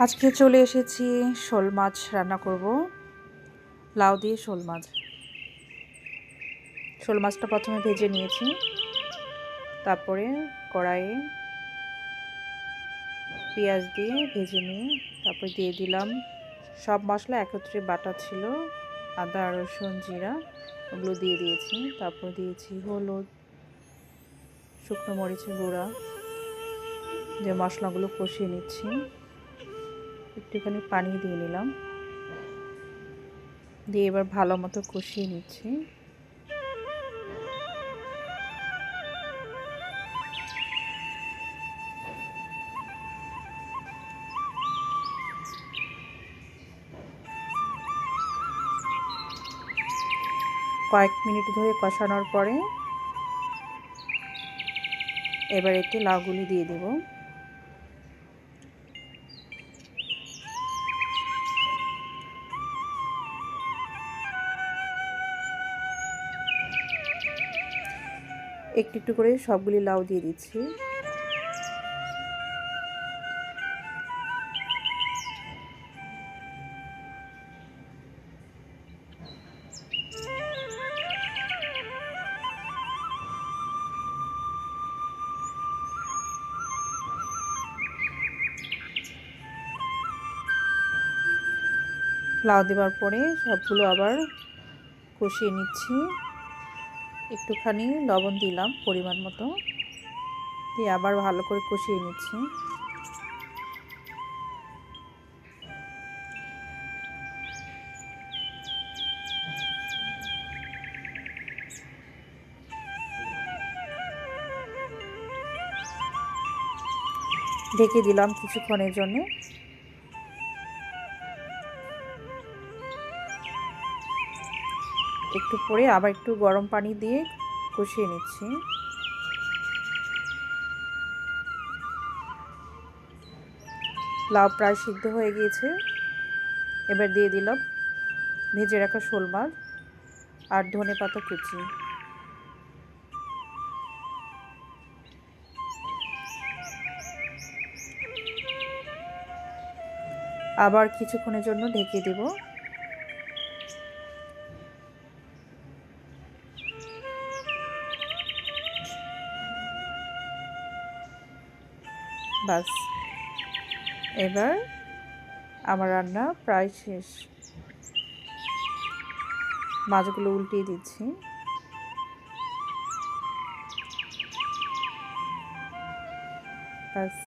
আজকে চলে এসেছি শোল মাছ রান্না করব। লাউ দিয়ে শোল মাছ। শোল মাছটা প্রথমে ভেজে নিয়েছি, তারপরে কড়াইয়ে পেঁয়াজ দিয়ে ভেজে নিয়ে তারপর দিয়ে দিলাম সব মশলা একত্রে বাটা ছিল, আদা রসুন জিরা ওগুলো দিয়ে দিয়েছি। তারপর দিয়েছি হলুদ, শুকনো মরিচের গুঁড়া, যে মশলাগুলো কষিয়ে নিচ্ছি। একটুখানি পানি দিয়ে নিলাম, দিয়ে এবার ভালো মতো কষিয়ে নিচ্ছি। কয়েক মিনিট ধরে কষানোর পরে এবার এতে লাউগুলি দিয়ে দেব। একটু একটু করে সবগুলি লাউ দিয়ে দিচ্ছি। লাউ দেওয়ার পরে সবগুলো আবার কষিয়ে নিচ্ছি। একটুখানি লবণ দিলাম পরিমাণ মতো, দিয়ে আবার ভালো করে কষিয়ে নিচ্ছি। ঢেকে দিলাম কিছুক্ষণের জন্য। একটু পরে আবার একটু গরম পানি দিয়ে কষিয়ে নিচ্ছি। লাউ প্রায় সিদ্ধ হয়ে গিয়েছে। এবার দিয়ে দিলাম ভেজে রাখা শোল মাছ আর ধনেপাতা কুচি। আবার কিছুক্ষণের জন্য ঢেকে দেব। বাস, এবার আমার রান্না প্রায় শেষ। মাছগুলো উল্টিয়ে দিচ্ছি। বাস।